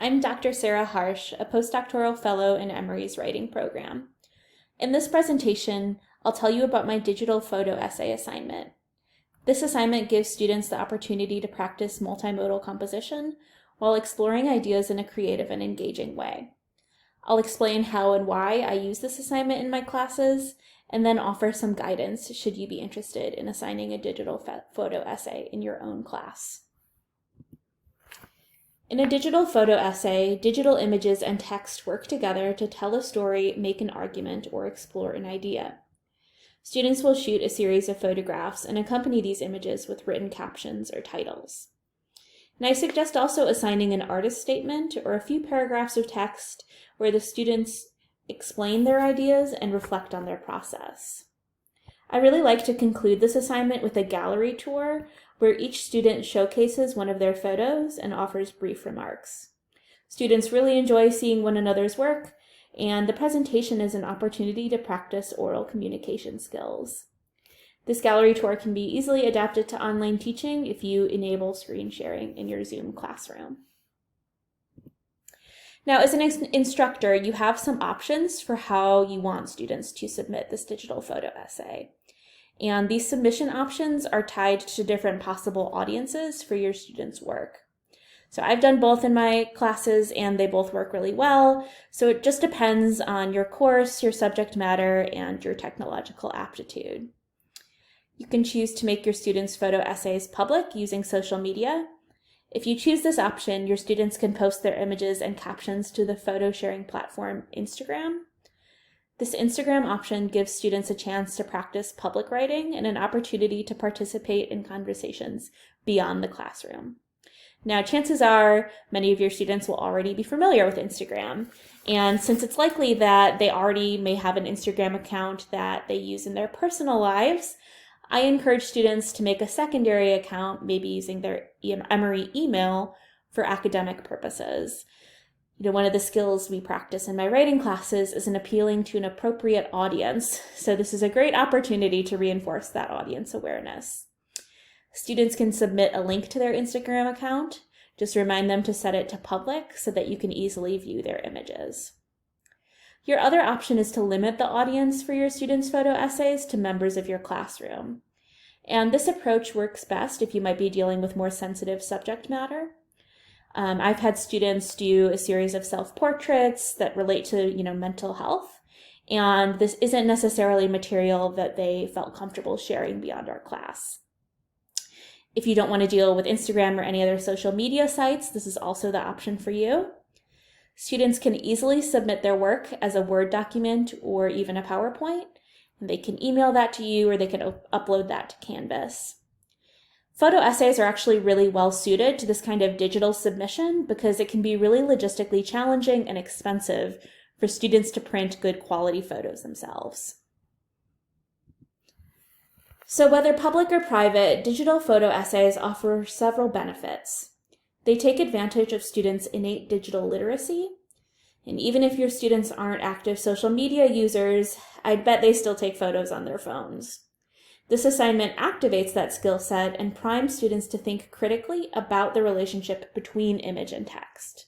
I'm Dr. Sarah Harsh, a postdoctoral fellow in Emory's writing program. In this presentation, I'll tell you about my digital photo essay assignment. This assignment gives students the opportunity to practice multimodal composition while exploring ideas in a creative and engaging way. I'll explain how and why I use this assignment in my classes, and then offer some guidance should you be interested in assigning a digital photo essay in your own class. In a digital photo essay, digital images and text work together to tell a story, make an argument, or explore an idea. Students will shoot a series of photographs and accompany these images with written captions or titles. And I suggest also assigning an artist statement or a few paragraphs of text where the students explain their ideas and reflect on their process. I really like to conclude this assignment with a gallery tour where each student showcases one of their photos and offers brief remarks. Students really enjoy seeing one another's work, and the presentation is an opportunity to practice oral communication skills. This gallery tour can be easily adapted to online teaching if you enable screen sharing in your Zoom classroom. Now, as an instructor, you have some options for how you want students to submit this digital photo essay. And these submission options are tied to different possible audiences for your students' work. So I've done both in my classes and they both work really well. So it just depends on your course, your subject matter, and your technological aptitude. You can choose to make your students' photo essays public using social media. If you choose this option, your students can post their images and captions to the photo sharing platform Instagram. This Instagram option gives students a chance to practice public writing and an opportunity to participate in conversations beyond the classroom. Now, chances are many of your students will already be familiar with Instagram, and since it's likely that they already may have an Instagram account that they use in their personal lives, I encourage students to make a secondary account, maybe using their Emory email for academic purposes. One of the skills we practice in my writing classes is in appealing to an appropriate audience, so this is a great opportunity to reinforce that audience awareness. Students can submit a link to their Instagram account. Just remind them to set it to public so that you can easily view their images. Your other option is to limit the audience for your students' photo essays to members of your classroom. And this approach works best if you might be dealing with more sensitive subject matter. I've had students do a series of self-portraits that relate to, mental health, and this isn't necessarily material that they felt comfortable sharing beyond our class. If you don't want to deal with Instagram or any other social media sites, this is also the option for you. Students can easily submit their work as a Word document or even a PowerPoint, and they can email that to you or they can upload that to Canvas. Photo essays are actually really well suited to this kind of digital submission because it can be really logistically challenging and expensive for students to print good quality photos themselves. So whether public or private, digital photo essays offer several benefits. They take advantage of students' innate digital literacy, and even if your students aren't active social media users, I bet they still take photos on their phones. This assignment activates that skill set and primes students to think critically about the relationship between image and text.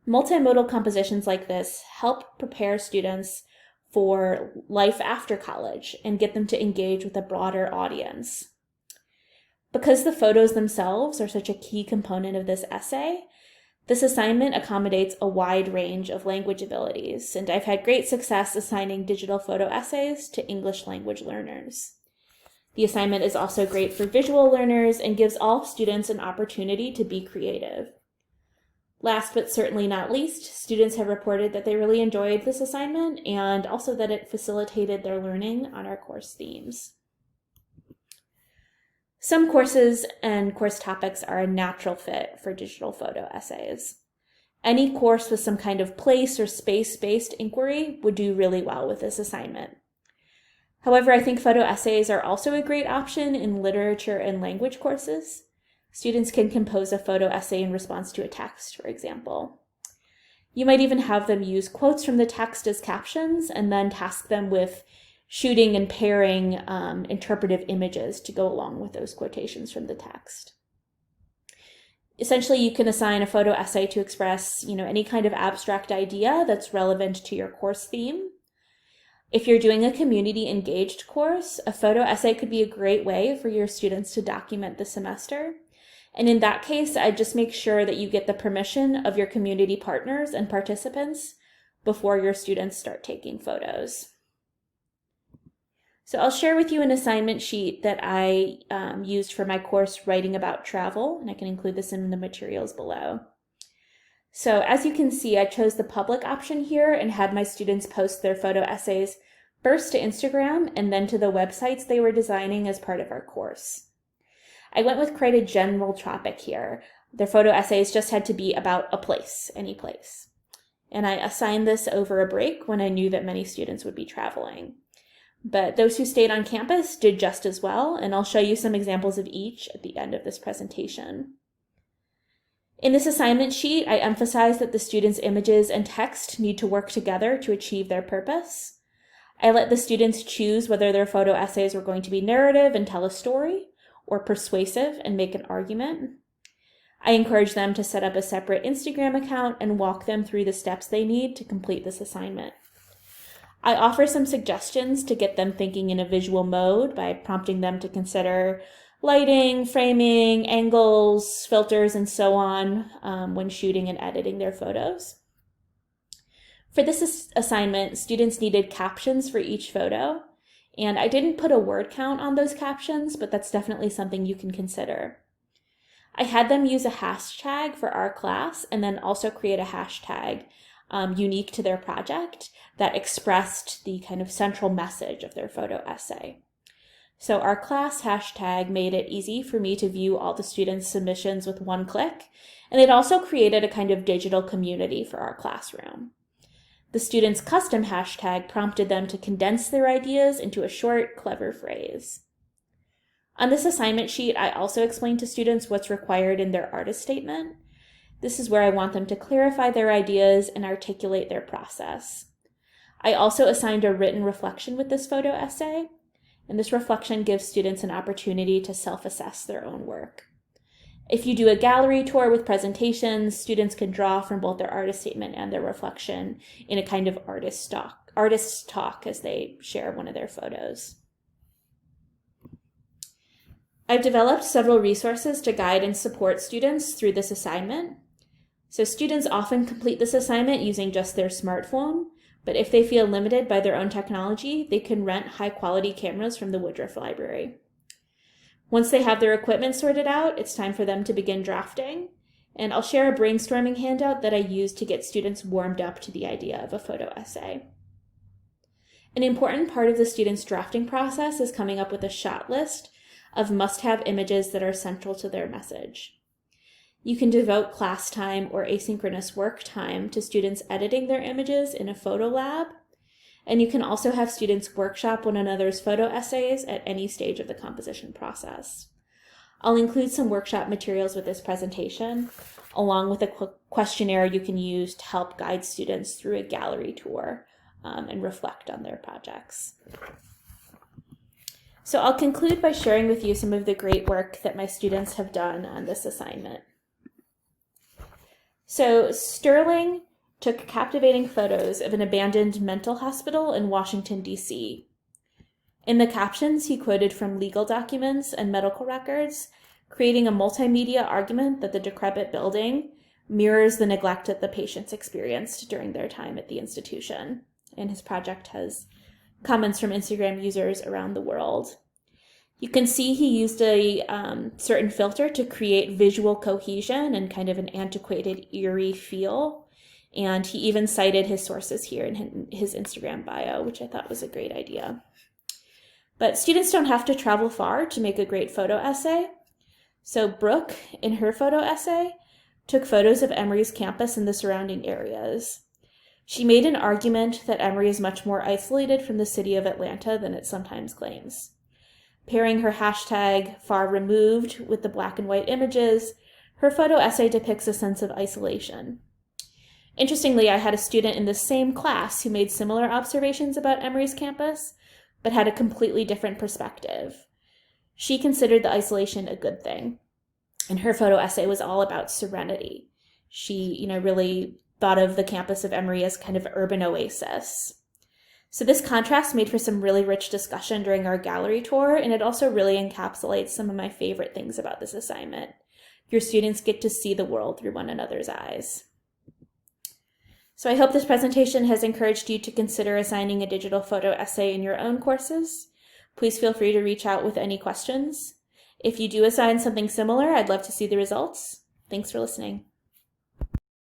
Multimodal compositions like this help prepare students for life after college and get them to engage with a broader audience. Because the photos themselves are such a key component of this essay, this assignment accommodates a wide range of language abilities, and I've had great success assigning digital photo essays to English language learners. The assignment is also great for visual learners and gives all students an opportunity to be creative. Last but certainly not least, students have reported that they really enjoyed this assignment and also that it facilitated their learning on our course themes. Some courses and course topics are a natural fit for digital photo essays. Any course with some kind of place or space-based inquiry would do really well with this assignment. However, I think photo essays are also a great option in literature and language courses. Students can compose a photo essay in response to a text, for example. You might even have them use quotes from the text as captions and then task them with shooting and pairing interpretive images to go along with those quotations from the text. Essentially, you can assign a photo essay to express, any kind of abstract idea that's relevant to your course theme. If you're doing a community engaged course, a photo essay could be a great way for your students to document the semester. And in that case, I'd just make sure that you get the permission of your community partners and participants before your students start taking photos. So I'll share with you an assignment sheet that I used for my course Writing About Travel, and I can include this in the materials below. So as you can see, I chose the public option here and had my students post their photo essays first to Instagram and then to the websites they were designing as part of our course. I went with quite a general topic here. Their photo essays just had to be about a place, any place. And I assigned this over a break when I knew that many students would be traveling. But those who stayed on campus did just as well, and I'll show you some examples of each at the end of this presentation. In this assignment sheet, I emphasize that the students' images and text need to work together to achieve their purpose. I let the students choose whether their photo essays were going to be narrative and tell a story, or persuasive and make an argument. I encourage them to set up a separate Instagram account and walk them through the steps they need to complete this assignment. I offer some suggestions to get them thinking in a visual mode by prompting them to consider lighting, framing, angles, filters, and so on when shooting and editing their photos. For this assignment, students needed captions for each photo, and I didn't put a word count on those captions, but that's definitely something you can consider. I had them use a hashtag for our class and then also create a hashtag unique to their project that expressed the kind of central message of their photo essay. So our class hashtag made it easy for me to view all the students' submissions with one click, and it also created a kind of digital community for our classroom. The students' custom hashtag prompted them to condense their ideas into a short, clever phrase. On this assignment sheet, I also explained to students what's required in their artist statement. This is where I want them to clarify their ideas and articulate their process. I also assigned a written reflection with this photo essay, and this reflection gives students an opportunity to self-assess their own work. If you do a gallery tour with presentations, students can draw from both their artist statement and their reflection in a kind of artist talk as they share one of their photos. I've developed several resources to guide and support students through this assignment. So students often complete this assignment using just their smartphone, but if they feel limited by their own technology, they can rent high-quality cameras from the Woodruff Library. Once they have their equipment sorted out, it's time for them to begin drafting, and I'll share a brainstorming handout that I use to get students warmed up to the idea of a photo essay. An important part of the students' drafting process is coming up with a shot list of must-have images that are central to their message. You can devote class time or asynchronous work time to students editing their images in a photo lab, and you can also have students workshop one another's photo essays at any stage of the composition process. I'll include some workshop materials with this presentation, along with a questionnaire you can use to help guide students through a gallery tour and reflect on their projects. So I'll conclude by sharing with you some of the great work that my students have done on this assignment. So Sterling took captivating photos of an abandoned mental hospital in Washington, D.C. In the captions, he quoted from legal documents and medical records, creating a multimedia argument that the decrepit building mirrors the neglect that the patients experienced during their time at the institution. And his project has comments from Instagram users around the world. You can see he used a certain filter to create visual cohesion and kind of an antiquated, eerie feel. And he even cited his sources here in his Instagram bio, which I thought was a great idea. But students don't have to travel far to make a great photo essay. So Brooke, in her photo essay, took photos of Emory's campus and the surrounding areas. She made an argument that Emory is much more isolated from the city of Atlanta than it sometimes claims. Pairing her hashtag far removed with the black and white images, her photo essay depicts a sense of isolation. Interestingly, I had a student in the same class who made similar observations about Emory's campus, but had a completely different perspective. She considered the isolation a good thing. And her photo essay was all about serenity. She, really thought of the campus of Emory as kind of urban oasis. So this contrast made for some really rich discussion during our gallery tour, and it also really encapsulates some of my favorite things about this assignment. Your students get to see the world through one another's eyes. So I hope this presentation has encouraged you to consider assigning a digital photo essay in your own courses. Please feel free to reach out with any questions. If you do assign something similar, I'd love to see the results. Thanks for listening.